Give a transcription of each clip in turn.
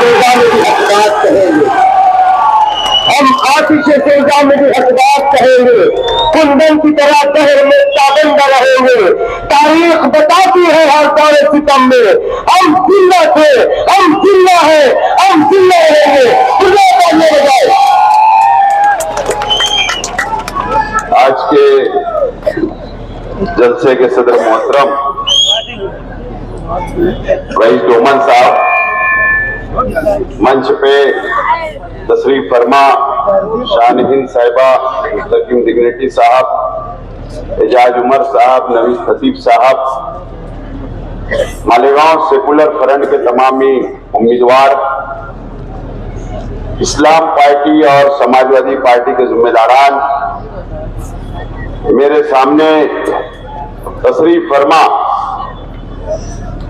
सोजा में भी हक बात कहेंगे, हम आतिश सोजा में भी हक बात कहेंगे, कुंदन की तरह शहर में ताबंदा रहेंगे। तारीख बताती है हर दौरे सितम में, हम जिंदा थे, हम जिंदा है, हम जिंदा रहेंगे। आज के जलसे के सदर मोहतरम रईस डोमन साहब, मंच पे तशरीफ फरमा शान हिंद साहिबा, मुस्तकीम डिग्निटी साहब, एजाज उमर साहब, नवीस खतीब साहब, मालेगांव सेकुलर फ्रंट के तमामी उम्मीदवार, इस्लाम पार्टी और समाजवादी पार्टी के जिम्मेदारान, मेरे सामने तशरीफ फरमा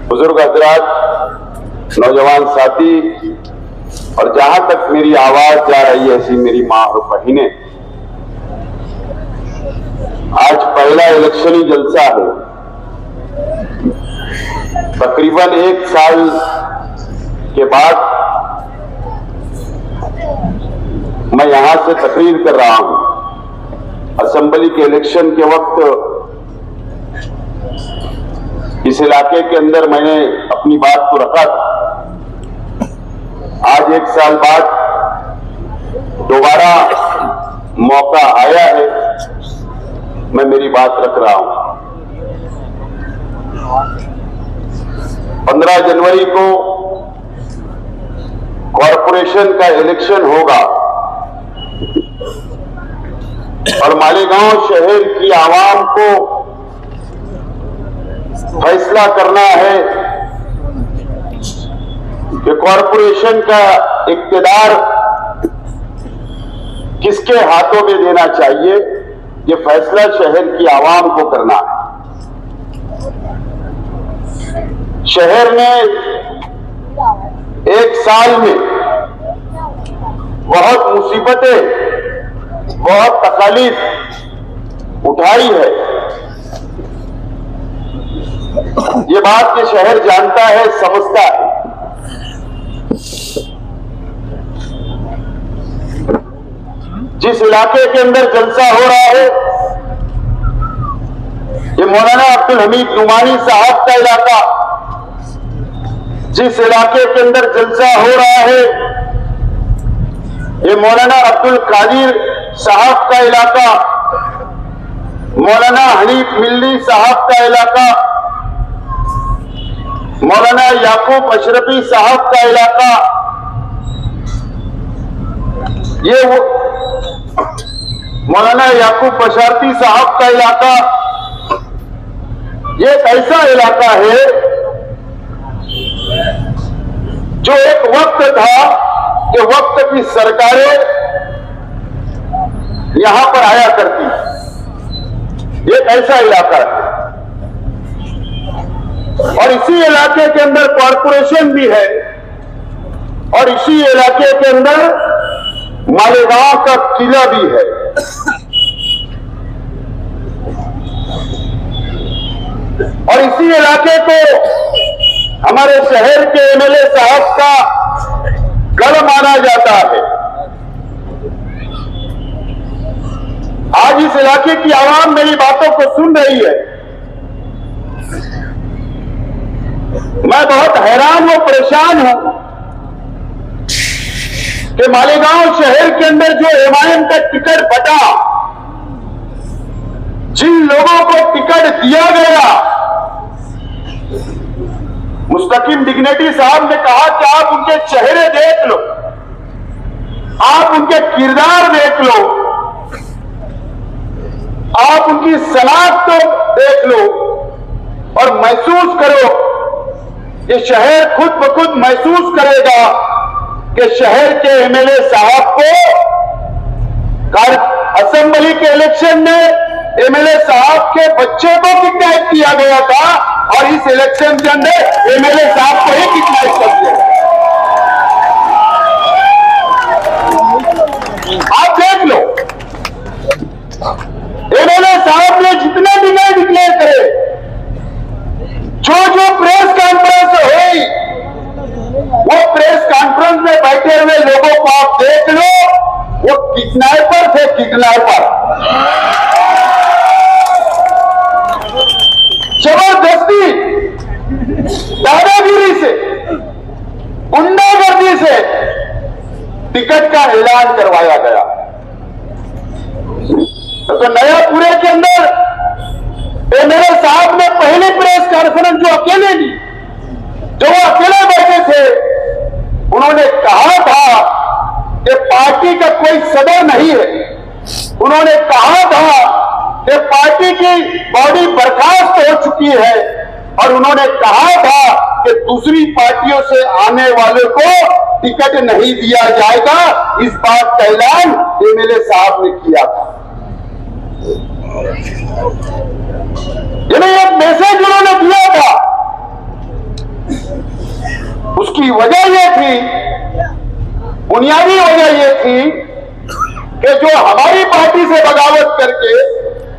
बुजुर्ग हजरात, नौजवान साथी और जहां तक मेरी आवाज जा रही है ऐसी मेरी मां और बहिनें, आज पहला इलेक्शनी जलसा है। तकरीबन 1 साल के बाद मैं यहां से तकरीर कर रहा हूं। असेंबली के इलेक्शन के वक्त इस इलाके के अंदर मैंने अपनी बात को रखा था। आज 1 साल बाद दोबारा मौका आया है, मैं मेरी बात रख रहा हूं। 15 जनवरी को कॉरपोरेशन का इलेक्शन होगा और मालेगांव शहर की आवाम को फैसला करना है कि कॉरपोरेशन का इक्तिदार किसके हाथों में देना चाहिए। ये फैसला शहर की आवाम को करना है। शहर ने 1 साल में बहुत मुसीबतें, बहुत तकलीफ उठाई है। ये बात ये शहर जानता है, समझता है। जिस इलाके के अंदर जलसा हो रहा है, ये मौलाना अब्दुल हमीद नुमानी साहब का इलाका। जिस इलाके के अंदर जलसा हो रहा है, ये मौलाना अब्दुल कादिर साहब का इलाका, मौलाना हनीफ मिल्ली साहब का इलाका, मौलाना याकूब अशरफी साहब का इलाका। ये वो मौलाना याकूब अशरफी साहब का इलाका, ये एक ऐसा इलाका है जो एक वक्त था कि वक्त की सरकारें यहां पर आया करती। एक ऐसा इलाका है और इसी इलाके के अंदर कॉरपोरेशन भी है और इसी इलाके के अंदर मालेगांव का किला भी है। और इसी इलाके को हमारे शहर के एमएलए साहब का गढ़ माना जाता है। आज इस इलाके की आवाम मेरी बातों को सुन रही है। मैं बहुत हैरान और परेशान हूं कि मालेगांव शहर के अंदर जो एमआईएम का टिकट बटा, जिन लोगों को टिकट दिया गया, मुस्तकीम डिग्निटी साहब ने कहा कि आप उनके चेहरे देख लो, आप उनके किरदार देख लो, आप उनकी शनाख्त तो देख लो और महसूस करो। ये शहर खुद ब खुद महसूस करेगा कि शहर के एमएलए साहब को असेंबली के इलेक्शन में एमएलए साहब के बच्चे को किडनैप किया गया था और इस इलेक्शन के अंदर एमएलए साहब को ही किडनैप कर दिया। आप देख लो, एमएलए साहब ने जितने भी नहीं डिक्लेयर करे, जो प्रेस कॉन्फ्रेंस हुई, वो प्रेस कॉन्फ्रेंस किडनैपर थे, किडनैपर। जबरदस्ती, दादागिरी से, गुंडागर्दी से टिकट का ऐलान करवाया गया। तो नयापुरे के अंदर एमएलए साहब ने पहली प्रेस कॉन्फ्रेंस जो अकेले ली, जो वो अकेले बैठे थे, उन्होंने कहा था कि पार्टी का कोई सदर नहीं है। उन्होंने कहा था कि पार्टी की बॉडी बर्खास्त हो चुकी है, और उन्होंने कहा था कि दूसरी पार्टियों से आने वालों को टिकट नहीं दिया जाएगा। इस बात का ऐलान एमएलए साहब ने किया था। यानी एक मैसेज उन्होंने दिया था। उसकी वजह यह थी, बुनियादी वजह यह थी कि जो हमारी पार्टी से बगावत करके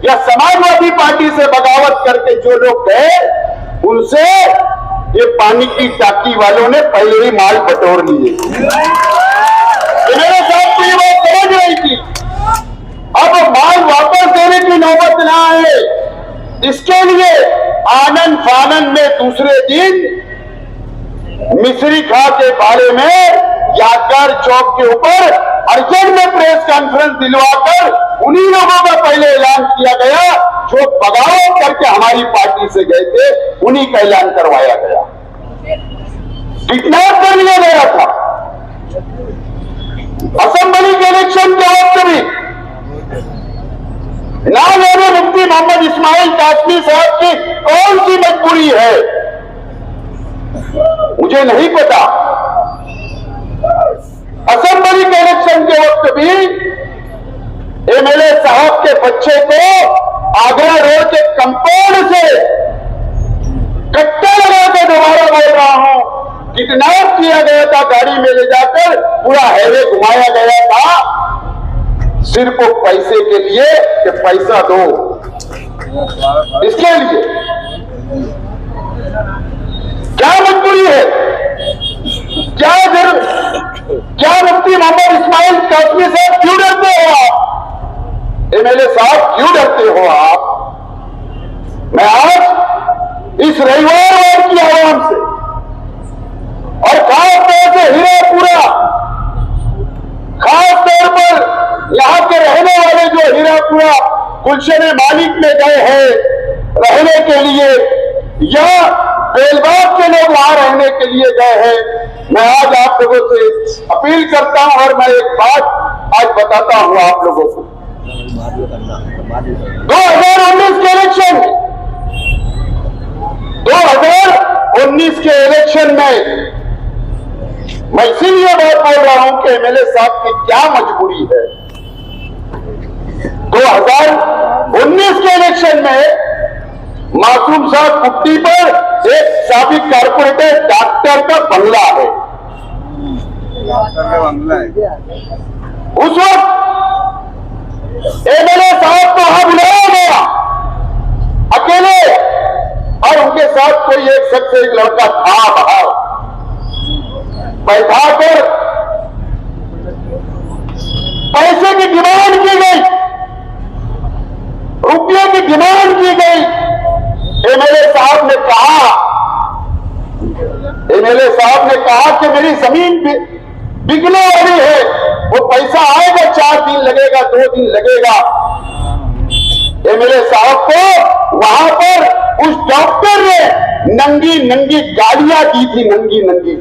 या समाजवादी पार्टी से बगावत करके जो लोग गए, उनसे ये पानी की टाकी वालों ने पहले ही माल बटोर लिए। मेरे साथ तो ये बात समझ रही थी। अब माल वापस देने की नौबत ना आए, इसके लिए आनंद फानन में दूसरे दिन मिश्री खा के बारे में यादगार चौक के ऊपर अर्जेंट में प्रेस कॉन्फ्रेंस दिलवाकर उन्हीं लोगों का पहले ऐलान किया गया जो बगावत करके हमारी पार्टी से गए थे, उन्हीं का ऐलान करवाया गया। किडनैप कर लिया गया था। असेंबली के इलेक्शन के वक्त भी ना जाने मुफ्ती मोहम्मद इस्माइल कासमी साहब की कौन सी मजबूरी है, मुझे नहीं पता। असेंबली के इलेक्शन के वक्त भी एमएलए साहब के बच्चे को आगरा रोड के कंपाउंड से कट्टा लगा के दोबारा बोल रहा हूं, किडनैप किया गया था। गाड़ी में ले जाकर पूरा हाईवे घुमाया गया था, सिर्फ पैसे के लिए कि पैसा दो, इसके लिए। क्या मजबूरी है? क्या मुफ्ती मोहम्मद इस्माइल कासमी साहब क्यों डरते हो आप? एमएलए साहब क्यों डरते हो आप? मैं आज इस रविवार की आवाम से और खास तौर से हीरापुरा, खास तौर पर यहां के रहने वाले जो हीरापुरा गुलशन मालिक में गए हैं रहने के लिए, या बेलबाग के लोग वहां रहने के लिए गए हैं, मैं आज आप लोगों से अपील करता हूं और मैं एक बात आज बताता हूं आप लोगों को। 2019 के इलेक्शन 2019 के इलेक्शन में मैं इसीलिए बात बोल रहा हूं कि एमएलए साहब की क्या मजबूरी है। 2019 के इलेक्शन में मासूम साहब कुट्टी पर एक साबिक कारपोरेटर डॉक्टर का बंगला है। उस वक्त एमएलए साहब को वहां बुलाया गया अकेले, और उनके साथ कोई एक शख्स, एक लड़का था बाहर, बैठाकर पैसे की डिमांड की गई, रुपये की डिमांड की गई। एमएलए साहब ने कहा कि मेरी जमीन बिकने वाली है, वो पैसा आएगा, 4 दिन लगेगा, 2 दिन लगेगा। एमएलए साहब को वहां पर उस डॉक्टर ने नंगी नंगी गालियां दी थी, नंगी नंगी।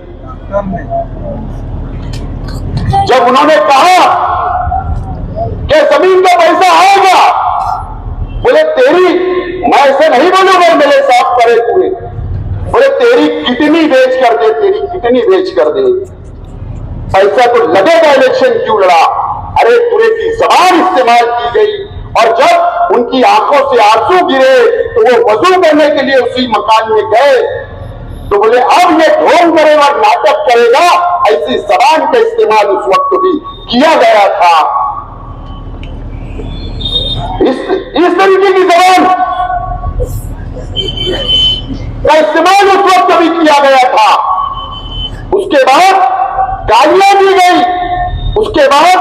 जब उन्होंने कहा कि जमीन का पैसा आएगा, बोले तेरी, मैं ऐसे नहीं बोलूंगा एमएलए साहब करे हुए, बोले तेरी किडनी बेच कर दे, तेरी किडनी बेच कर दे, पैसा तो लगेगा, इलेक्शन क्यों लड़ा। अरे पूरे की जबान इस्तेमाल की गई, और जब उनकी आंखों से आंसू गिरे तो वो वजू करने के लिए उसी मकान में गए, तो बोले अब ये ढोंग करेगा, नाटक करेगा। ऐसी जबान का इस्तेमाल उस वक्त भी किया गया था। इस तरीके की जबान का इस्तेमाल उस वक्त भी किया गया था। उसके बाद गालियां दी गई, उसके बाद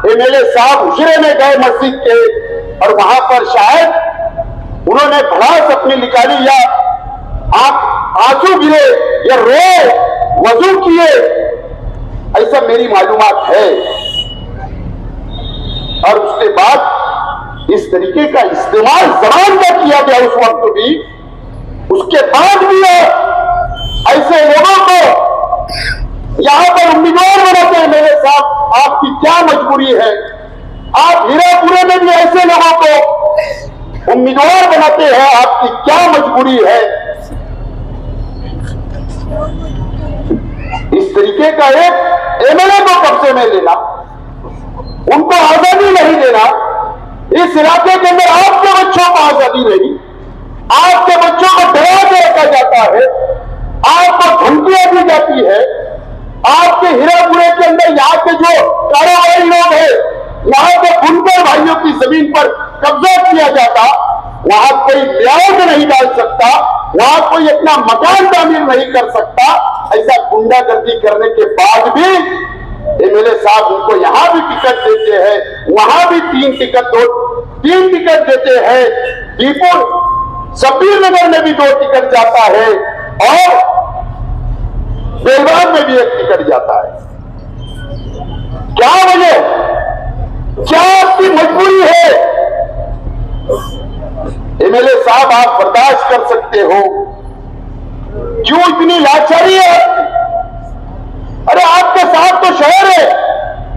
एमएलए साहब हुजरे में गए मस्जिद के और वहां पर शायद उन्होंने भड़ास अपनी निकाली या आंसू गिरे या रोए, वजू किए, ऐसा मेरी मालूमात है। और उसके बाद इस तरीके का इस्तेमाल जबान का किया गया उस वक्त भी, उसके बाद भी ऐसे लोगों को यहां पर उम्मीदवार बनाते हैं। मेरे साथ आपकी क्या मजबूरी है? आप हीरापुरे में भी ऐसे लोगों को उम्मीदवार बनाते हैं, आपकी क्या मजबूरी है? इस तरीके का एक एमएलए को कब्जे में लेना, उनको आजादी नहीं देना, इस इलाके के अंदर आपके बच्चों को आजादी नहीं, आपके बच्चों को डरा के रखा जाता है, आपको धमकियां दी जाती है, आपके हीरापुरे के अंदर यहाँ के जो कारोबारी लोग हैं, यहाँ के बुनकर भाइयों की जमीन पर कब्जा किया जाता, वहां कोई ब्याज नहीं डाल सकता, वहां कोई अपना मकान तामीर नहीं कर सकता। ऐसा गुंडागर्दी करने के बाद भी एमएलए साहब उनको यहां भी टिकट देते हैं, वहां भी तीन टिकट देते हैं, दीपुर शब्बीर नगर में भी 2 टिकट जाता है और बेलवान में भी 1 टिकट जाता है। क्या वजह, क्या आपकी मजबूरी है? एमएलए साहब आप बर्दाश्त कर सकते हो, क्यों इतनी लाचारी है आपकी? अरे आपके साथ तो शहर है,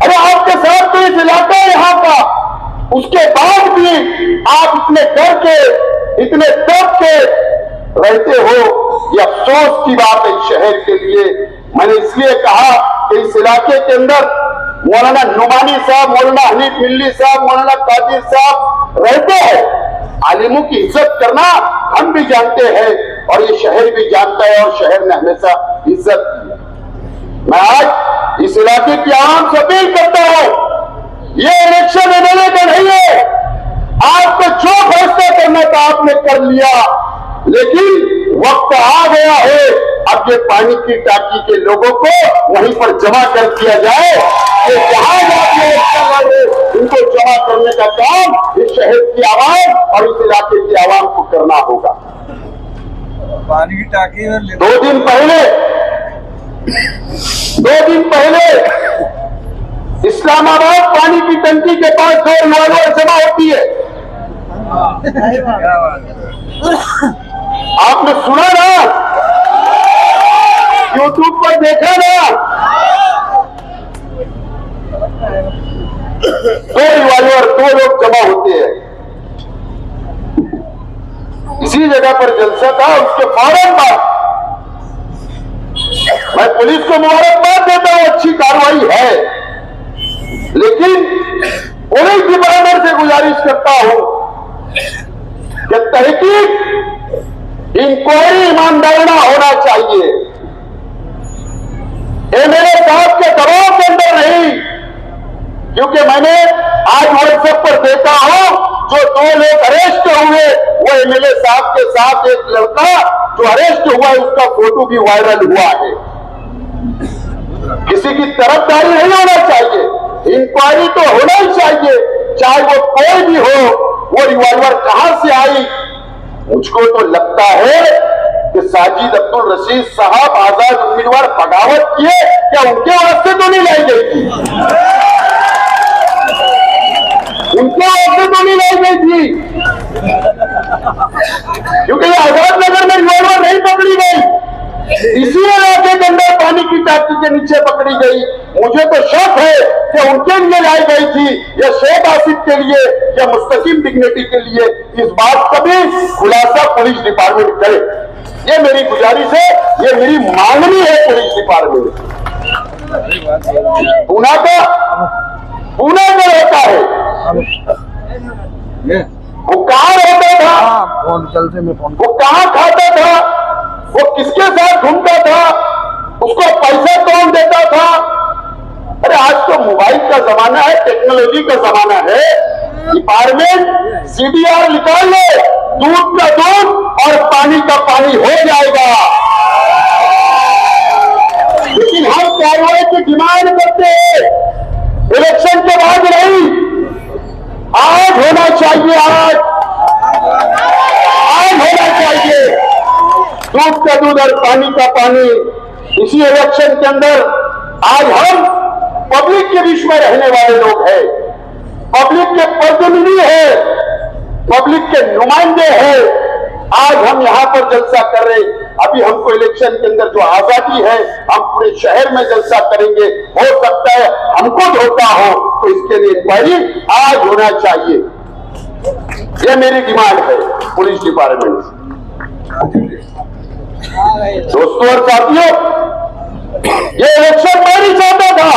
अरे आपके साथ तो इस इलाका है यहां का, उसके बाद भी आप इतने डर के, इतने दब के रहते हो। ये अफसोस की बात है इस शहर के लिए। मैंने इसलिए कहा कि इस इलाके के अंदर मौलाना नुमानी साहब, मौलाना हनीफ मिल्ली साहब, मौलाना कादिर साहब रहते हैं। आलिमों की इज्जत करना हम भी जानते हैं और ये शहर भी जानता है और शहर ने हमेशा इज्जत की है। मैं आज इस इलाके की आवाम से अपील करता हूं, ये इलेक्शन एमएलए का नहीं है। आपको जो फैसला करना था आपने कर लिया, लेकिन वक्त आ गया है अब ये पानी की टांकी के लोगों को वहीं पर जमा कर दिया जाए। ये जहां जाके इलेक्शन वाले उनको जमा करने का काम इस शहर की आवाम और इस इलाके की आवाम को करना होगा। पानी की टांकी में 2 दिन पहले इस्लामाबाद पानी की टंकी के पास 2 रिवॉल्वर जमा होती है। आपने सुना ना, यूट्यूब पर देखा ना, 2 रिवॉल्वर 2 लोग जमा होते हैं। इसी जगह पर जलसा था, उसके फौरन बाद मैं पुलिस को मुबारकबाद देता हूं, अच्छी कार्रवाई है, लेकिन पुलिस डिपार्टमेंट से गुजारिश करता हूं कि तहकीक, इंक्वायरी ईमानदाराना होना चाहिए। एमएलए साहब के दबाव के अंदर नहीं, क्योंकि मैंने आज व्हाट्सएप पर देखा हूं जो 2 लोग अरेस्ट हुए, वो एमएलए साहब के साथ एक लड़का जो अरेस्ट हुआ है उसका फोटो भी वायरल हुआ है। किसी की तरफदारी नहीं होना चाहिए, इंक्वायरी तो होना ही चाहिए, चाहे वो कोई भी हो। वो रिवॉल्वर कहां से आई? मुझको तो लगता है कि साजिद अब्दुल रशीद साहब आजाद उम्मीदवार बगावत किए, क्या उनके वास्ते तो नहीं लाई गई थी? उनके वास्ते तो नहीं लाई गई थी, क्योंकि आजाद नगर में रिवॉल्वर नहीं पकड़ी गई, इसी इलाके के अंदर पानी की टांकी के नीचे पकड़ी गई। मुझे तो शक है कि उनके लिए लाई गई थी या शेख आसिफ के लिए या मुस्तकिम डिग्निटी के लिए। इस बात का भी खुलासा पुलिस डिपार्टमेंट करे, ये मेरी गुजारिश है, ये मेरी मांगनी है पुलिस डिपार्टमेंट। पूना का रहता है, वो कहां रहता था, वो कहां खाता था, वो किसके साथ घूमता था, उसको पैसा कौन देता था? अरे आज तो मोबाइल का जमाना है, टेक्नोलॉजी का जमाना है। डिपार्टमेंट सीडीआर निकाल ले, दूध का दूध और पानी का पानी हो जाएगा। लेकिन हम कार्रवाई की डिमांड करते हैं, इलेक्शन के आज नहीं, आज होना चाहिए, आज होना चाहिए। दूध का दूध और पानी का पानी। इसी इलेक्शन के अंदर आज हम पब्लिक के बीच में रहने वाले लोग हैं, पब्लिक के प्रतिनिधि हैं, पब्लिक के नुमाइंदे हैं। आज हम यहां पर जलसा कर रहे। अभी हमको इलेक्शन के अंदर जो आजादी है, हम पूरे शहर में जलसा करेंगे। हो सकता है हमको धोखा हो, तो इसके लिए इंक्वायरी आज होना चाहिए। यह मेरी डिमांड है पुलिस डिपार्टमेंट से। दोस्तों और साथियों, ये इलेक्शन मैं नहीं चाहता था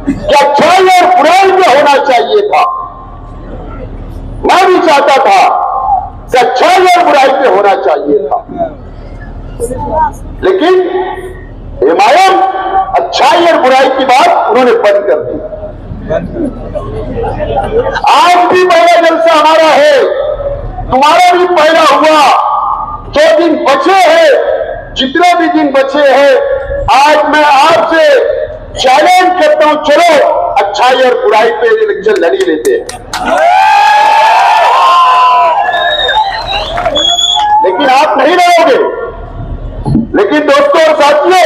कि अच्छाई और बुराई में होना चाहिए था। मैं भी चाहता था कि अच्छाई और बुराई पे होना चाहिए था, लेकिन हिमायम अच्छाई और बुराई की बात उन्होंने बंद कर दी। आज भी पहला जलसा हमारा है, तुम्हारा भी पहला हुआ। जो दिन बचे हैं, जितने भी दिन बचे हैं, आज मैं आपसे चैलेंज करता हूं, चलो अच्छाई और बुराई पे इलेक्शन लड़ी लेते हैं। लेकिन आप नहीं रहोगे। लेकिन दोस्तों और साथियों,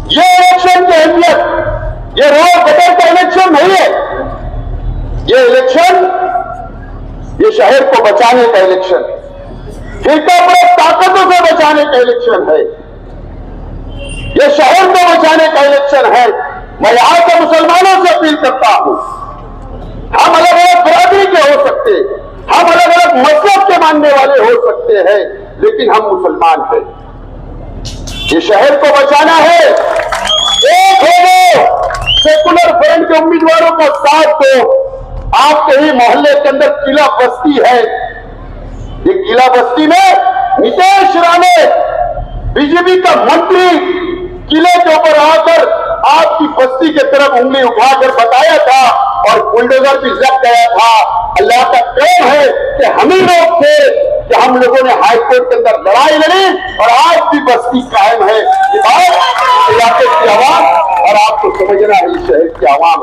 ये इलेक्शन की अहमियत ये रोड गटर का इलेक्शन नहीं है। ये इलेक्शन ये शहर को बचाने का इलेक्शन है, फिरकापरस्त ताकतों से बचाने का इलेक्शन है, ये शहर को बचाने का इलेक्शन है। मैं यहां के मुसलमानों से अपील करता हूं, हम अलग अलग बिरादरी के हो सकते, हम अलग अलग मजहब के मानने वाले हो सकते हैं, लेकिन हम मुसलमान हैं। ये शहर को बचाना है। एक हो गो, सेकुलर फ्रंट के उम्मीदवारों का साथ दो। आपके ही मोहल्ले के अंदर किला बस्ती है। ये किला बस्ती में नीतीश राणे बीजेपी का मंत्री किले के ऊपर आकर आपकी बस्ती की तरफ उंगली उठाकर बताया था और बुलडोजर भी लग गया था। अल्लाह का प्रेम है कि हम ही लोग थे कि हम लोगों ने हाईकोर्ट के अंदर लड़ाई लड़ी और आज भी बस्ती कायम है। ये बात इलाके की आवाम और आपको समझना है, इस शहर की आवाम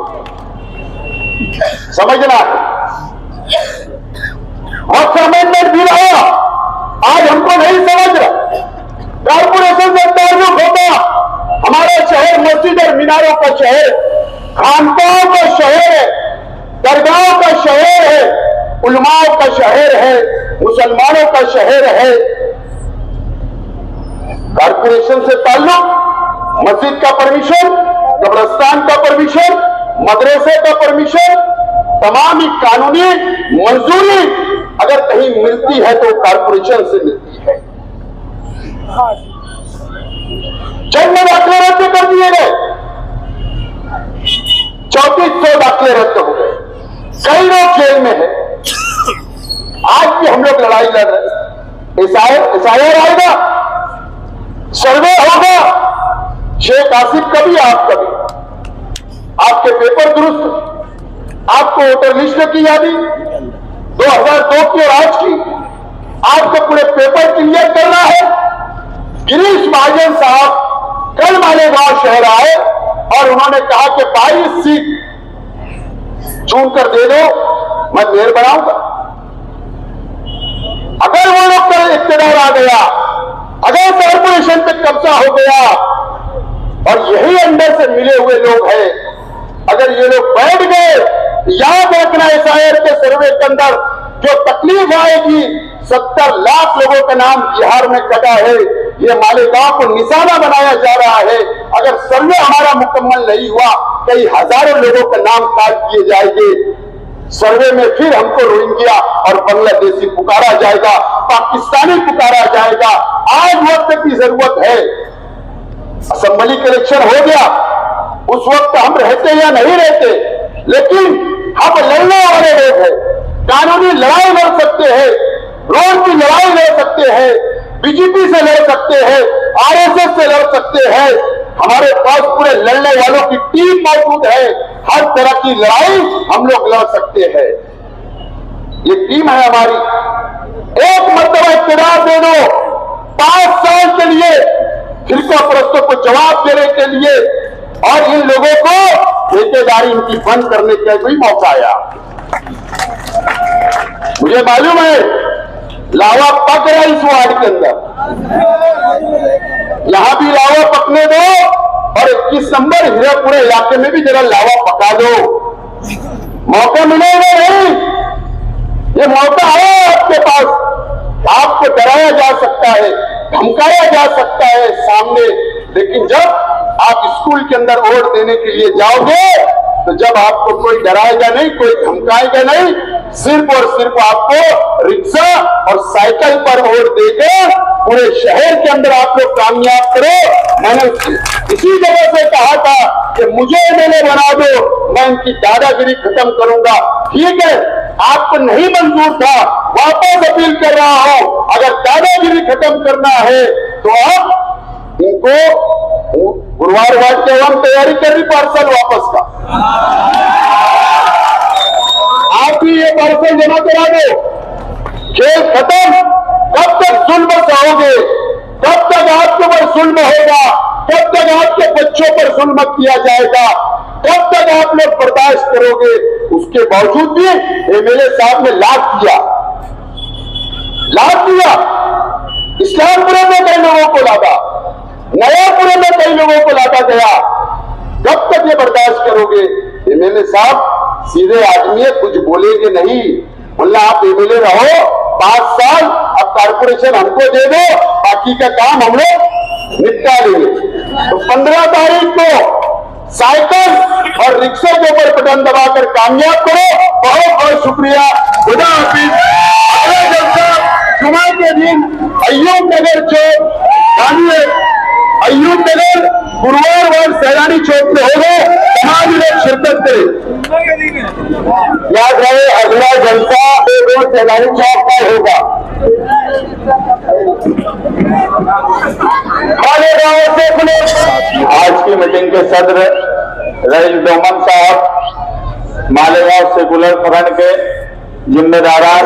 समझना है। और अमेंडमेंट भी रहा, आज हमको नहीं समझ रहा। कॉर्पोरेशन से ताल्लुक होता, हमारा शहर मस्जिद और मीनारों का शहर, खानकाओं का शहर है, दरगाहों का शहर है, उलमाओं का शहर है, मुसलमानों का शहर है। कॉर्पोरेशन से ताल्लुक, मस्जिद का परमिशन, कब्रिस्तान का परमिशन, मदरसे का परमिशन, तमाम ही कानूनी मंजूरी अगर कहीं मिलती है तो कॉर्पोरेशन से मिलती है। जन्म दाखिले रद्द कर दिए गए, 3400 दाखिले रद्द हो गए, कई लोग जेल में है। आज भी हम लोग लड़ाई लड़ रहे। एसआईआर आएगा, सर्वे होगा, शेख आसिफ कभी आप कभी, आपके पेपर दुरुस्त, आपको वोटर लिस्ट की यादी 2002 की और आज की, आपको पूरे पेपर क्लियर करना है। गिरीश महाजन साहब कल मालेगांव शहर आए और उन्होंने कहा कि 22 सीट चुन कर दे दो, मैं मेयर बनाऊंगा। अगर वो लोग का इख्तियार आ गया, अगर कॉर्पोरेशन पे कब्जा हो गया और यही अंदर से मिले हुए लोग हैं, अगर ये लोग बैठ गए, याद रखना एसआईआर के सर्वे के अंदर जो तकलीफ आएगी, 70 लाख लोगों का नाम बिहार में कटा है। ये मालेगांव को निशाना बनाया जा रहा है। अगर सर्वे हमारा मुकम्मल नहीं हुआ, कई हजारों लोगों का नाम काट दिए जाएंगे। सर्वे में फिर हमको रोहिंग्या और बांग्लादेशी पुकारा जाएगा, पाकिस्तानी पुकारा जाएगा। आज वक्त की जरूरत है। असेंबली का इलेक्शन हो गया, उस वक्त हम रहते या नहीं रहते, लेकिन हम लड़ने वाले लोग हैं। कानूनी लड़ाई लड़ सकते हैं, रोड की लड़ाई लड़ सकते हैं, बीजेपी से लड़ सकते हैं, आरएसएस से लड़ सकते हैं। हमारे पास पूरे लड़ने वालों की टीम मौजूद है। हर तरह की लड़ाई हम लोग लड़ सकते हैं। ये टीम है हमारी। एक मरतबा इख्तियार दे दो, 5 साल के लिए फिरका परस्तों को जवाब देने के लिए और इन लोगों को ठेकेदारी इनकी बंद करने का कोई मौका आया। मुझे मालूम है लावा पक रहा है इस वार्ड के अंदर, यहां भी लावा पकने दो और 21 नंबर हीरापुरा इलाके में भी जरा लावा पका दो। मौका मिलेगा नहीं, ये मौका है आपके पास। आपको डराया जा सकता है, धमकाया जा सकता है सामने, लेकिन जब आप स्कूल के अंदर वोट देने के लिए जाओगे तो जब आपको कोई डराएगा नहीं, कोई धमकाएगा नहीं, सिर्फ और सिर्फ आपको रिक्शा और साइकिल पर वोट देकर पूरे शहर के अंदर आप लोग कामयाब करो। मैंने इसी जगह से कहा था कि मुझे एमएलए बना दो, मैं इनकी दादागिरी खत्म करूंगा। ठीक है, आपको नहीं मंजूर था, वापस अपील कर रहा हूं, अगर दादागिरी खत्म करना है तो आप इनको गुरुवार वार्ड के हम तैयारी कर रही पार्सल वापस का, आप भी ये पार्सल जमा करा दो। खेल खत्म। कब तक जुल्म सहोगे, कब तक आपके ऊपर जुल्म होगा, कब तक आपके बच्चों पर जुल्म किया जाएगा, कब तक आप लोग बर्दाश्त करोगे। उसके बावजूद भी एमएलए साहब ने लाभ दिया, इस्लामपुरे में कई लोगों को लादा, नयापुरे में कई लोगों को लादा गया। कब तक ये बर्दाश्त करोगे। एमएलए साहब सीधे आदमी है, कुछ बोलेंगे नहीं, बोलना आप एमएलए रहो 5 साल, अब कारपोरेशन हमको दे दो, बाकी का काम हम लोग निपटा लेंगे। तो 15 तारीख को साइकिल और रिक्शा के ऊपर बटन दबाकर कामयाब करो। बहुत बहुत शुक्रिया। खुदा हाफिज। अगला जलसा जुमा के दिन अय्यूब नगर चौक, अय्यूब नगर गुरुवार वार्ड सैलानी चौक में होगा, तमाम लोग शिरकत करें। याद रहे अगला जलसा रोड सैलानी चौक पर होगा। आज की मीटिंग के सदर रईस डोमन साहब, मालेगांव सेकुलर फ्रंट के जिम्मेदारान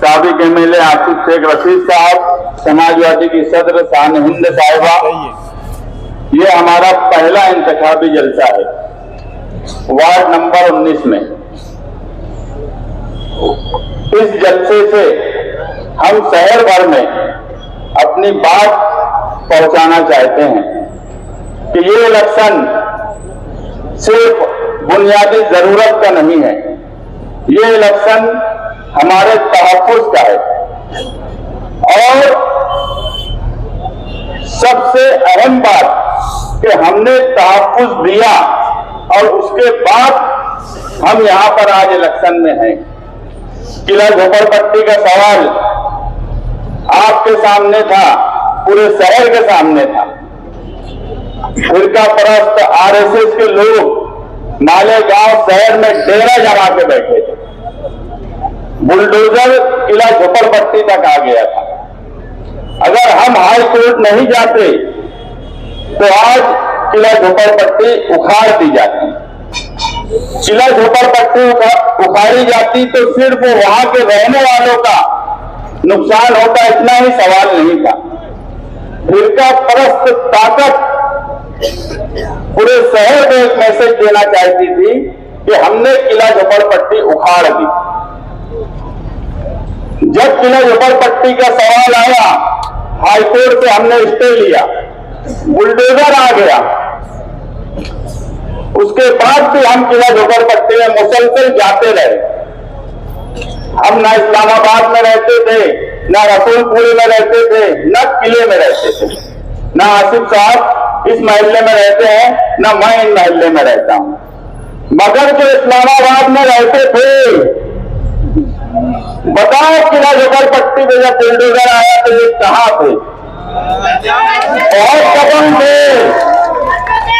साबिक एमएलए आसिफ शेख रशीद साहब, समाजवादी की सदर शान हिंद साहिबा, ये हमारा पहला इंतखाबी जलसा है वार्ड नंबर 19 में। इस जलसे से हम शहर भर में अपनी बात पहुंचाना चाहते हैं कि ये इलेक्शन सिर्फ बुनियादी जरूरत का नहीं है, ये इलेक्शन हमारे तहफ्फुज़ का है। और सबसे अहम बात कि हमने तहफ्फुज़ दिया और उसके बाद हम यहां पर आज इलेक्शन में हैं। किला झोपड़पट्टी का सवाल आपके सामने था, पूरे शहर के सामने था। फिरका परस्त आरएसएस के लोग मालेगांव शहर में डेरा जमा के बैठे थे, बुलडोजर किला झोपड़पट्टी तक आ गया था। अगर हम हाई कोर्ट नहीं जाते तो आज किला झोपड़पट्टी उखाड़ दी जाती। किला झोपड़पट्टी उखाड़ी जाती तो सिर्फ वहां के रहने वालों का नुकसान होता, इतना ही सवाल नहीं था। फिरका परस्त ताकत पूरे शहर को एक मैसेज देना चाहती थी कि हमने किला झोपड़पट्टी उखाड़ दी। जब किला झोपड़पट्टी का सवाल आया, हाईकोर्ट से हमने स्टे लिया, बुलडोजर आ गया, उसके बाद भी हम किला झोपड़पट्टी में मुसलसल जाते रहे। हम ना इस्लामाबाद में रहते थे, ना रसूलपुर में रहते थे, ना किले में रहते थे, ना आसिफ साहब इस महल्ले में रहते हैं, ना मैं इन महल्ले में रहता हूं। मगर जो इस्लामाबाद में रहते थे, बताओ किला झोपड़पट्टी में जब बुलडोजर आया तो ये कहां थे? बहुत कदम थे।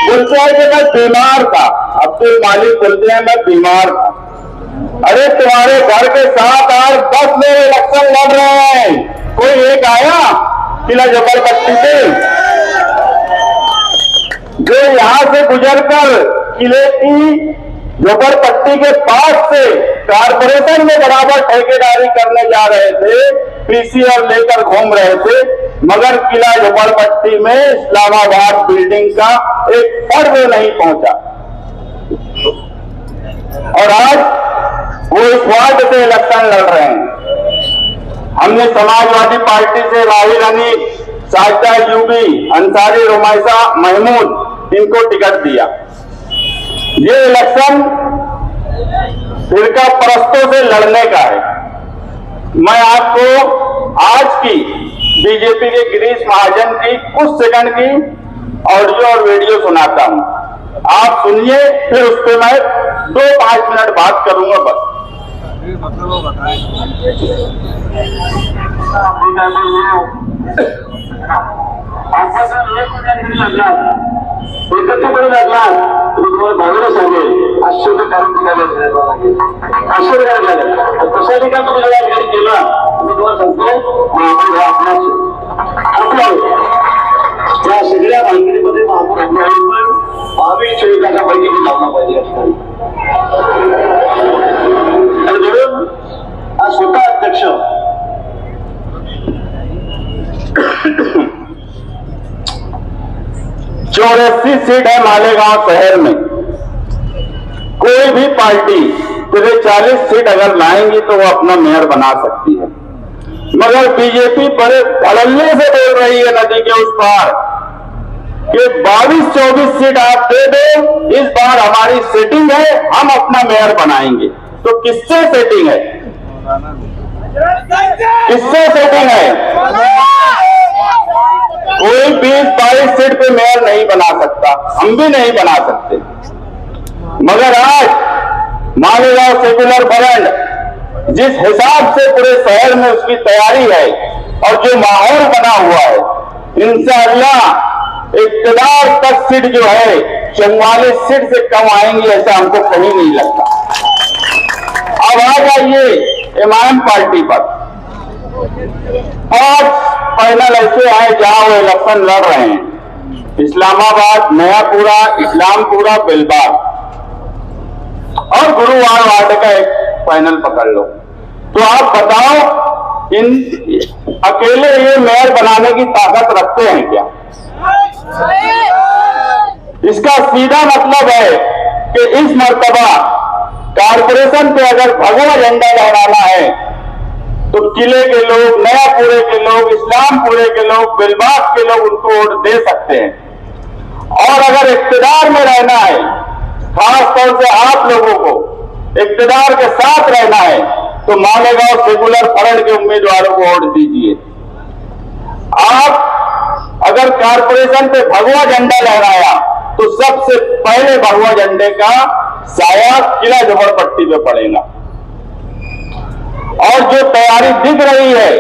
बोलते हैं कि मैं बीमार था, अब्दुल मालिक बोलते हैं मैं बीमार था। अरे तुम्हारे घर के 7, 8, 10 लोग इलेक्शन लड़ रहे हैं, कोई एक आया किला झोपड़पट्टी से जो यहां से गुजरकर किले की झोपड़पट्टी के पास से कारपोरेशन में बराबर ठेकेदारी करने जा रहे थे, पीसीआर लेकर घूम रहे थे, मगर किला झोपड़पट्टी में इस्लामाबाद बिल्डिंग का एक फर्द नहीं पहुंचा। और आज वो इस वार्ड से इलेक्शन लड़ रहे हैं। हमने समाजवादी पार्टी से राहिल हनीफ, साजिदा यूबी, अंसारी रुमैसा महमूद इनको टिकट दिया। ये इलेक्शन फिरका परस्तों से लड़ने का है। मैं आपको आज की बीजेपी के गिरीश महाजन की कुछ सेकंड की ऑडियो और वीडियो सुनाता हूं, आप सुनिए, फिर उस पर मैं 2-5 मिनट बात करूंगा बस। मतलब वो बताएं। एकत्र करून लागला तुम्हाला भावना सांगेल आश्चर्य कारण आश्चर्य झालं कशा ठिकाणी तुम्ही सगळ्या ठिकाणी केला मी तुम्हाला सांगतो महापौर हा आपला या सगळ्या भानगडीमध्ये महापौर आपला भावी चोविकाच्या पैकी लावला पाहिजे आणि म्हणून हा स्वतः अध्यक्ष 84 सीट है मालेगांव शहर में। कोई भी पार्टी 40 सीट अगर लाएंगी तो वो अपना मेयर बना सकती है, मगर बीजेपी बड़े धड़ल्ले से बोल रही है नदी के उस पार कि 22-24 सीट आप दे दो, इस बार हमारी सेटिंग है, हम अपना मेयर बनाएंगे। तो किससे सेटिंग है? किससे सेटिंग है? कोई 20-22 सीट पे मेयर नहीं बना सकता, हम भी नहीं बना सकते। मगर आज मालेगांव सेक्युलर फ्रंट जिस हिसाब से पूरे शहर में उसकी तैयारी है और जो माहौल बना हुआ है, इंशाअल्लाह इक्तदार तक सीट जो है 44 सीट से कम आएंगी, ऐसा हमको कहीं नहीं लगता। अब आ जाइए इमाम पार्टी पर। 5 पैनल ऐसे हैं जहां वो इलेक्शन लड़ रहे हैं, इस्लामाबाद, नयापुरा, इस्लामपुरा, बेलबाग और गुरुवार वार्ड का एक पैनल पकड़ लो। तो आप बताओ, इन अकेले ये मेयर बनाने की ताकत रखते हैं क्या? इसका सीधा मतलब है कि इस मर्तबा कारपोरेशन पे अगर भगवा झंडा लहराना है तो किले के लोग, नयापुरे के लोग, इस्लामपुरे के लोग, बेलबाग के लोग उनको वोट दे सकते हैं। और अगर इक्तदार में रहना है, खास तौर से आप लोगों को इक्तदार के साथ रहना है, तो मालेगांव सेक्युलर फ्रंट के उम्मीदवारों को वोट दीजिए। आप अगर कारपोरेशन पे भगवा झंडा लहराया तो सबसे पहले भगवा झंडे का साया किला झोपड़पट्टी पे पड़ेगा। और जो तैयारी दिख रही है,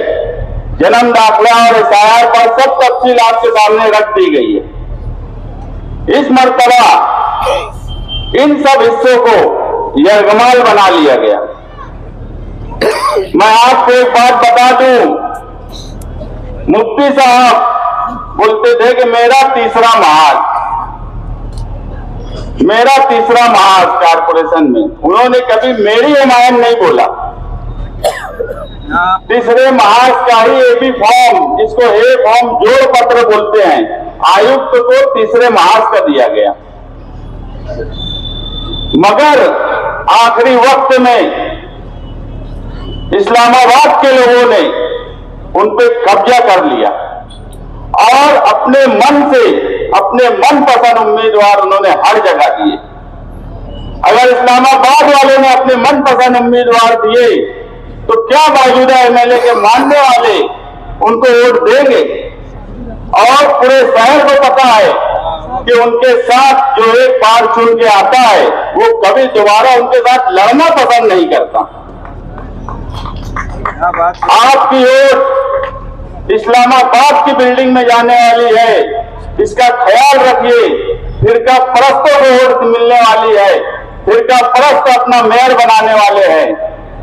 जन्म दाखिला और एफआईआर पर सब तफसील आपके सामने रख दी गई है। इस मर्तबा इन सब हिस्सों को यरगमाल बना लिया गया। मैं आपको एक बात बता दूं, मुफ्ती साहब बोलते थे कि मेरा तीसरा महाज कारपोरेशन में, उन्होंने कभी मेरी हिमायत नहीं बोला। तीसरे महाज का ही एबी फॉर्म, जिसको ए फॉर्म जोड़ पत्र बोलते हैं, आयुक्त को तीसरे महाज का दिया गया। मगर आखिरी वक्त में इस्लामाबाद के लोगों ने उन पे कब्जा कर लिया और अपने मन से अपने मनपसंद उम्मीदवार उन्होंने हर जगह दिए। अगर इस्लामाबाद वालों ने अपने मनपसंद उम्मीदवार दिए तो क्या मौजूदा एमएलए के मानने वाले उनको वोट देंगे? और पूरे शहर को पता है कि उनके साथ जो एक बार चुन के आता है वो कभी दोबारा उनके साथ लड़ना पसंद नहीं करता। आपकी वोट इस्लामाबाद की बिल्डिंग में जाने वाली है, इसका ख्याल रखिए। फिरका परस्तों को वोट मिलने वाली है, फिरका परस्त अपना मेयर बनाने वाले हैं।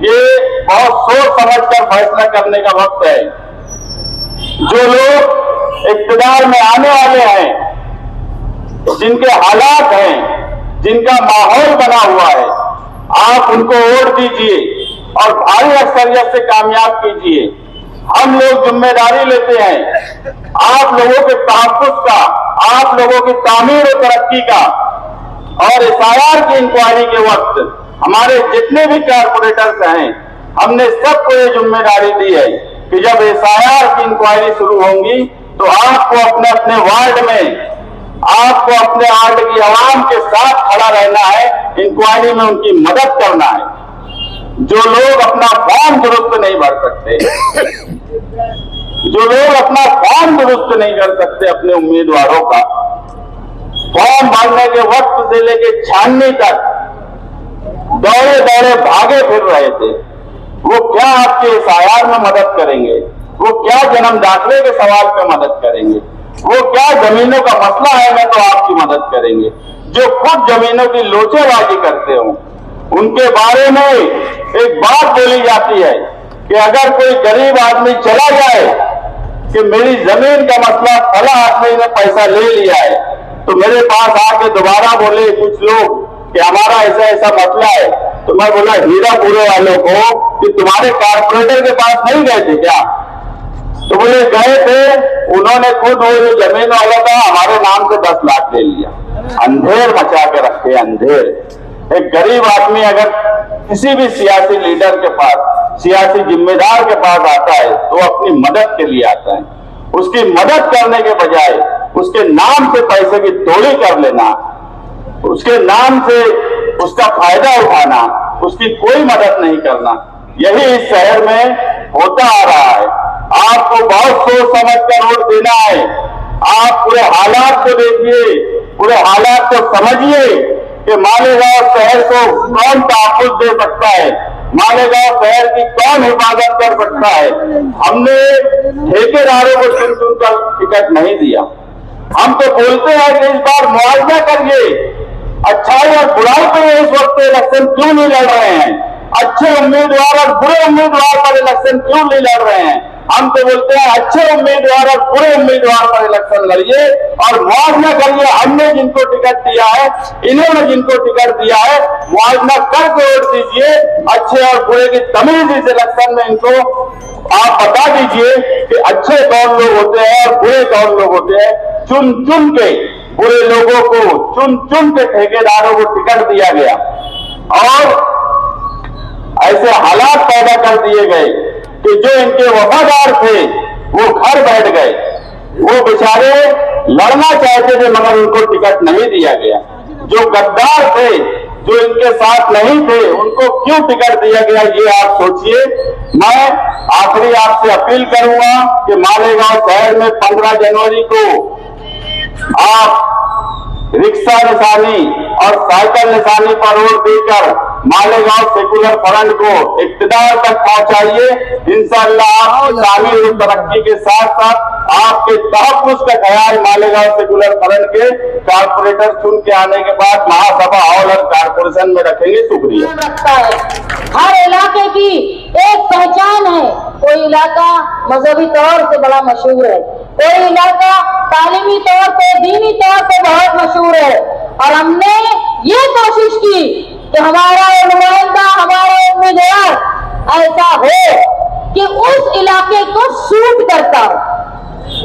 ये बहुत सोच समझकर फैसला करने का वक्त है। जो लोग इक्तदार में आने वाले हैं, जिनके हालात हैं, जिनका माहौल बना हुआ है, आप उनको वोट दीजिए और भारी अक्सरियत से कामयाब कीजिए। हम लोग जिम्मेदारी लेते हैं आप लोगों के तहफ्फुज़ का, आप लोगों की तामीर और तरक्की का। और एफआईआर की इंक्वायरी के वक्त हमारे जितने भी कारपोरेटर्स हैं, हमने सबको ये जिम्मेदारी दी है कि जब एसआईआर की इंक्वायरी शुरू होंगी तो आपको अपने अपने वार्ड में, आपको अपने वार्ड की आवाम के साथ खड़ा रहना है, इंक्वायरी में उनकी मदद करना है। जो लोग अपना फॉर्म दुरुस्त नहीं भर सकते, जो लोग अपना फॉर्म दुरुस्त नहीं कर सकते अपने उम्मीदवारों का, फॉर्म भरने के वक्त से लेके छाननी तक दौड़े दौड़े भागे फिर रहे थे, वो क्या आपके एसआईआर में मदद करेंगे? वो क्या जन्म दाखिले के सवाल पे मदद करेंगे? वो क्या जमीनों का मसला है में तो आपकी मदद करेंगे? जो खुद जमीनों की लोचेबाजी करते हो, उनके बारे में एक बात बोली जाती है कि अगर कोई गरीब आदमी चला जाए कि मेरी जमीन का मसला फला आदमी ने पैसा ले लिया है, तो मेरे पास आके दोबारा बोले कुछ लोग कि हमारा ऐसा ऐसा मसला है, तो मैं बोला हीरापुर वालों को कि तुम्हारे कारपोरेटर के पास नहीं गए थे क्या? तो बोले गए थे, उन्होंने खुद वो जो जमीन वाला था हमारे नाम से 10 लाख ले लिया। अंधेर मचा के रखे, अंधेर। एक गरीब आदमी अगर किसी भी सियासी लीडर के पास, सियासी जिम्मेदार के पास आता है तो अपनी मदद के लिए आता है। उसकी मदद करने के बजाय उसके नाम से पैसे की तोड़ी कर लेना, उसके नाम से उसका फायदा उठाना, उसकी कोई मदद नहीं करना, यही इस शहर में होता आ रहा है। आपको बहुत सोच समझ कर वोट देना है। आप पूरे हालात को देखिए, पूरे हालात को समझिए कि मालेगांव शहर को कौन तहफ्फुज़ दे सकता है, मालेगांव शहर की कौन हिफाजत कर सकता है। हमने ठेकेदारों को चुन चुनकर टिकट नहीं दिया। हम तो बोलते हैं कि इस बार मुआवजा करिए। अच्छाई और बुराई पे इस वक्त इलेक्शन क्यों नहीं लड़ रहे हैं? अच्छे उम्मीदवार और बुरे उम्मीदवार पर इलेक्शन क्यों नहीं लड़ रहे हैं? हम तो बोलते हैं अच्छे उम्मीदवार और बुरे उम्मीदवार पर इलेक्शन लड़िए और मुआवजा करिए। हमने जिनको टिकट दिया है, इन्होंने जिनको टिकट दिया है, मुआवजा करके वोट दीजिए। अच्छे और बुरे की तमीज इस इलेक्शन में इनको आप बता दीजिए कि अच्छे कौन लोग होते हैं और बुरे कौन लोग होते हैं। चुन चुन के बुरे लोगों को, चुन चुन के ठेकेदारों को टिकट दिया गया और ऐसे हालात पैदा कर दिए गए कि जो इनके वफादार थे वो घर बैठ गए। वो बेचारे लड़ना चाहते थे मगर उनको टिकट नहीं दिया गया। जो गद्दार थे, जो इनके साथ नहीं थे, उनको क्यों टिकट दिया गया ये आप सोचिए। मैं आखिरी आपसे अपील करूंगा कि मालेगांव शहर में 15 जनवरी को आप रिक्शा निशानी और साइकिल निशानी पर वोट देकर मालेगांव सेकुलर फ्रंट को इक्तिदार तक पहुंचाइए। इंशाअल्लाह आप शामिल तरक्की के साथ साथ आपके तहफ्फुज़ का ख्याल मालेगांव सेकुलर फ्रंट के कारपोरेटर चुन के आने के बाद महासभा हॉल और कारपोरेशन में रखेंगे। शुक्रिया। रखता है, हर इलाके की एक पहचान है। कोई इलाका मजहबी तौर से बड़ा मशहूर है, कोई इलाका तालीमी तौर पे, दीनी तौर पे बहुत मशहूर है। और हमने ये कोशिश की कि हमारा नुमाइंदा, हमारा उम्मीदवार ऐसा हो कि उस इलाके को सूट करता हो,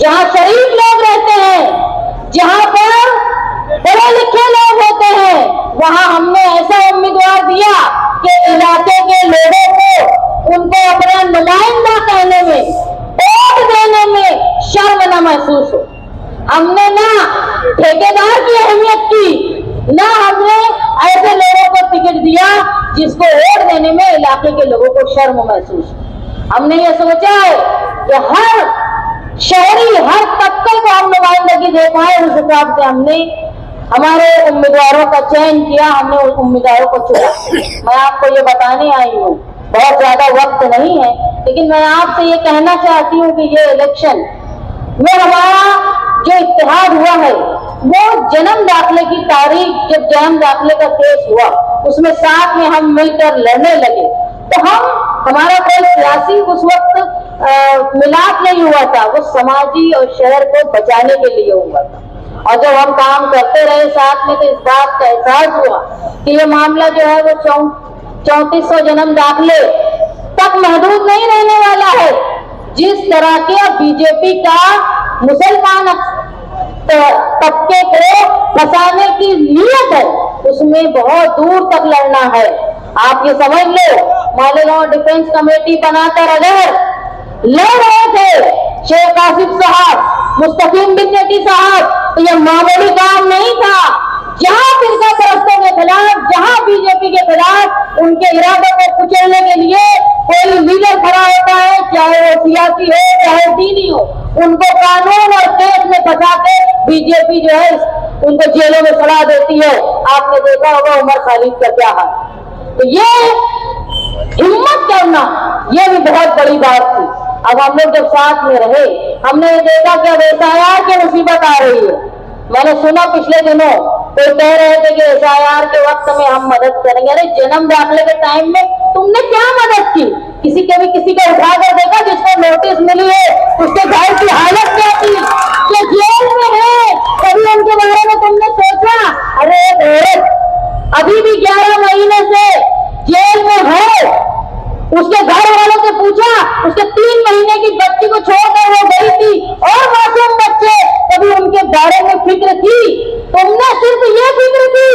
जहाँ शरीफ लोग रहते हैं, जहाँ पर पढ़े लिखे लोग होते हैं, वहाँ हमने ऐसा उम्मीदवार दिया कि इलाके के लोगों को उनको अपना नुमाइंदा कहने में, वोट देने में शर्म न महसूस हो। हमने ना ठेकेदार की अहमियत की, ना हमने ऐसे लोगों को टिकट दिया जिसको वोट देने में इलाके के लोगों को शर्म महसूस हो। हमने ये सोचा है कि हर शहरी, हर तबके को हम नुमाइंदगी दे पाए, उस हिसाब से हमने हमारे उम्मीदवारों का चयन किया, हमने उन उम्मीदवारों को चुना। मैं आपको ये बताने आई हूँ, बहुत ज्यादा वक्त नहीं है, लेकिन मैं आपसे ये कहना चाहती हूँ कि ये इलेक्शन में हमारा जो इत्तेहाद हुआ है वो जन्म दाखिले की तारीख, जब जन्म दाखिले का केस हुआ उसमें साथ में हम मिलकर लड़ने लगे। तो हमारा कोई सियासी उस वक्त मिलाप नहीं हुआ था, वो समाजी और शहर को बचाने के लिए हुआ था। और जब हम काम करते रहे साथ में तो इस बात का एहसास हुआ कि ये मामला जो है वो 3400 जन्म दाखिले तक महदूद नहीं रहने वाला है। जिस तरह के बीजेपी का मुसलमान तबके को फंसाने की नीयत है, उसमें बहुत दूर तक लड़ना है। आप ये समझ लो, मालेगांव डिफेंस कमेटी बनाकर अगर लड़ रहे थे शेख आसिफ साहब, मुस्तकीम बिन्नती साहब, तो ये मामूली काम नहीं था। जहां फिरका परस्तों के खिलाफ, जहां बीजेपी के खिलाफ उनके इरादों को कुचलने के लिए कोई लीडर खड़ा होता है, चाहे वो सियासी हो चाहे दीनी हो, उनको कानून और केस में फंसा के बीजेपी जो है उनको जेलों में सड़ा देती है। आपने देखा होगा उमर खालिद का क्या हाल। तो ये हिम्मत करना, ये भी बहुत बड़ी बात थी। अब हम लोग जब साथ में रहे, हमने ये देखा कि अब SIR की मुसीबत आ रही है। मैंने सुना पिछले दिनों कोई कह रहे थे कि SIR के वक्त में हम मदद करेंगे। अरे जन्म दाखिले के टाइम में तुमने क्या मदद की? किसी का उठा कर देखा जिसको नोटिस मिली है उसके घर की हालत क्या थी, जो जेल में है, कभी उनके बारे में तुमने सोचा? अरे औरत अभी भी 11 महीने से जेल में है, उसके घर वालों से पूछा, उसके 3 महीने की बच्ची को छोड़कर वो गई थी, और मासूम बच्चे, कभी उनके बारे में फिक्र थी? तुमने सिर्फ ये फिक्र थी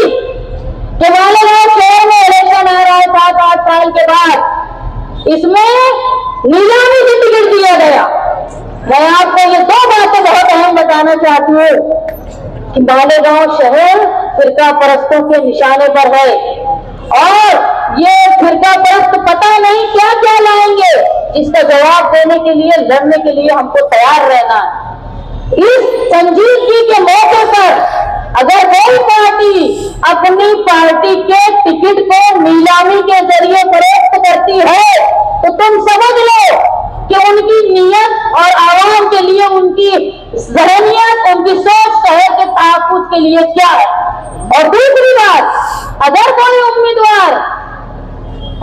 कि मालेगांव शहर में इलेक्शन आ रहा है 7-8 साल के बाद, इसमें नीलामी से टिकट दिया गया। मैं आपको ये 2 बातें बहुत अहम बताना चाहती हूँ कि मालेगांव शहर फिरका परस्तों के निशाने पर है, और ये फिरका परस्त पता नहीं क्या क्या लाएंगे, जिसका जवाब देने के लिए, लड़ने के लिए हमको तैयार रहना है। इस संजीदगी के मौके पर अगर कोई पार्टी अपनी पार्टी के टिकट को नीलामी के जरिए फरोख्त करती है, तो तुम समझ लो कि उनकी नीयत और आवाम के लिए उनकी ज़हनियत, उनकी सोच शहर के तहफ़्फ़ुज़ के लिए क्या है। और दूसरी बात, अगर कोई उम्मीदवार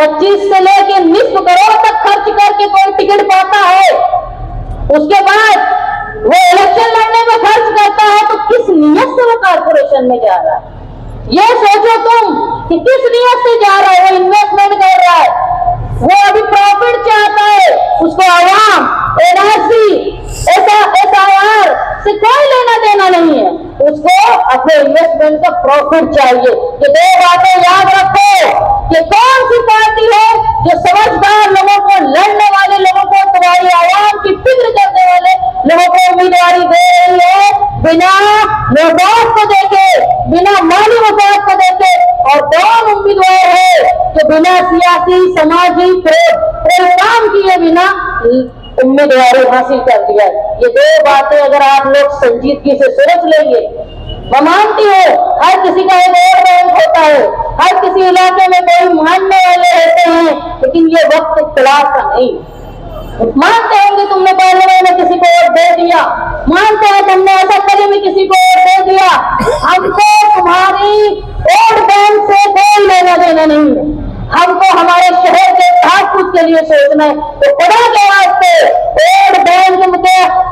25 से लेकर निस्फ करोड़ तक खर्च करके कोई टिकट पाता है, उसके बाद वो इलेक्शन लड़ने में खर्च करता है, तो किस नियत से वो कारपोरेशन में जा रहा है? ये सोचो तुम कि किस नियत से जा रहा है। वो इन्वेस्टमेंट कर रहा है, वो अभी प्रॉफिट चाहता है, उसको आवाम, NRC, SIR से कोई लेना देना नहीं है, उसको अपने इन्वेस्टमेंट का प्रॉफिट चाहिए। ये 2 बातें याद रखो कि कौन सी पार्टी है जो समझदार लोगों को, लड़ने वाले लोगों को, तुम्हारी आवाम की फिक्र करने वाले लोगों को उम्मीदवारी दे रही है, बिना मफाद को देखे, बिना माली मफाद को देखे। और कौन उम्मीदवार है जो बिना सियासी, समाजी प्रोग्राम किए बिना उम्मीदवारी हासिल कर दिया? ये 2 बातें अगर आप लोग संजीदगी से सोच लेंगे, मैं मानती हूँ हर किसी का एक वोट बैंक होता है, हर किसी इलाके में कोई मानने वाले होते हैं, लेकिन ये वक्त इख्तिलाफ का नहीं। मानते हैं कि तुमने पहले में किसी को वोट दे दिया, मानते हैं तुमने असली में किसी को वोट दे दिया, हमको तुम्हारी वोट बैंक से कोई लेना देना नहीं है। हमको हमारे शहर के तहफ़्फ़ुज़ के लिए सोचना है। तो खुदा के वास्ते वोट बैंक में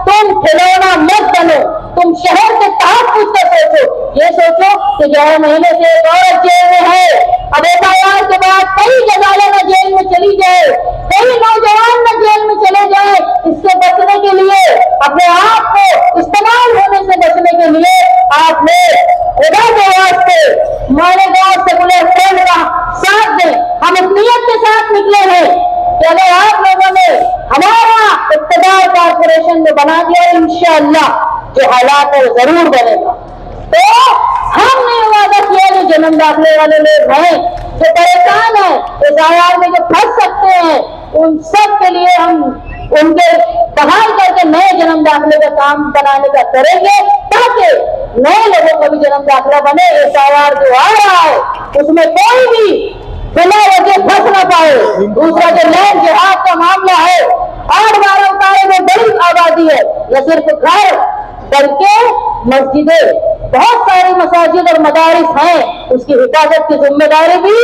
तुम खिलौना मत बनो, तुम शहर के तहफ़्फ़ुज़ का सोचो। ये सोचो कि 11 महीने से एक औरत जेल में है, अब SIR के बाद कई जगह न जेल में चली जाए, कई नौजवान न जेल में चले जाए, इससे बचने के लिए, अपने आप को इस्तेमाल होने से बचने के लिए आपने खुदा के वास्ते मालेगांव सेकुलर फ्रंट का साथ दें। हम इस नियत के साथ निकले हैं कि अगर आप लोगों ने हमारा इक़्तिदार कारपोरेशन में बना दिया, इंशाअल्लाह जो हालात है जरूर बनेगा। तो हमने वादा किया जो जन्म दाखिले वाले लोग हैं, जो परेशान है, SIR में जो फंस सकते हैं, उन सब के लिए हम उनके बहाल करके नए जन्म दाखिले का काम बनाने का करेंगे, ताकि नए लोगों का भी जन्म दाखिला बने। SIR जो आ रहा है उसमें कोई भी बिना वजह फंस न पाए। दूसरा जो लैंड जिहाद का मामला है, 8-12 उतारे में बड़ी आबादी है, न सिर्फ घर बल्कि मस्जिदें, बहुत सारी मसाजिद और मदारिस हैं, उसकी हिफाजत की जिम्मेदारी भी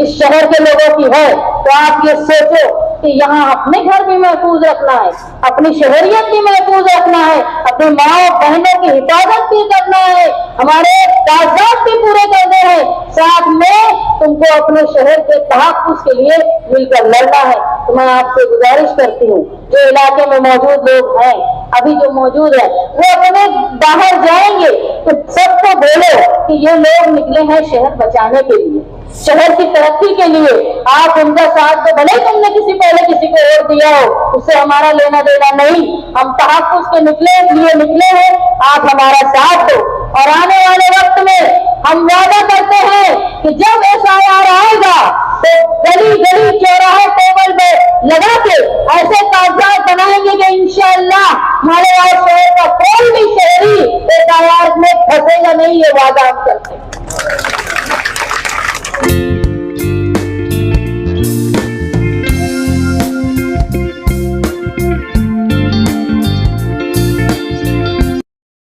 इस शहर के लोगों की है। तो आप ये सोचो कि यहाँ अपने घर भी महफूज रखना है, अपनी शहरियत भी महफूज रखना है, अपनी माँ बहनों की हिफाजत भी करना है, हमारे कागजात भी पूरे करने हैं, साथ में तुमको अपने शहर के तहफ़्फ़ुज़ के लिए मिलकर लड़ना है। तो मैं आपसे गुजारिश करती हूँ, जो इलाके में मौजूद लोग हैं, अभी जो मौजूद है, वो अपने बाहर जाएंगे तो सबको बोलो कि ये लोग निकले हैं शहर बचाने के लिए, शहर की तरक्की के लिए आप उनका साथ दो। भले तुमने पहले किसी को वोट दिया हो, उससे हमारा लेना देना नहीं। हम तहफ्फुज़ के लिए निकले हैं, आप हमारा साथ दो। और आने वाले वक्त में हम वादा करते हैं कि जब SIR आएगा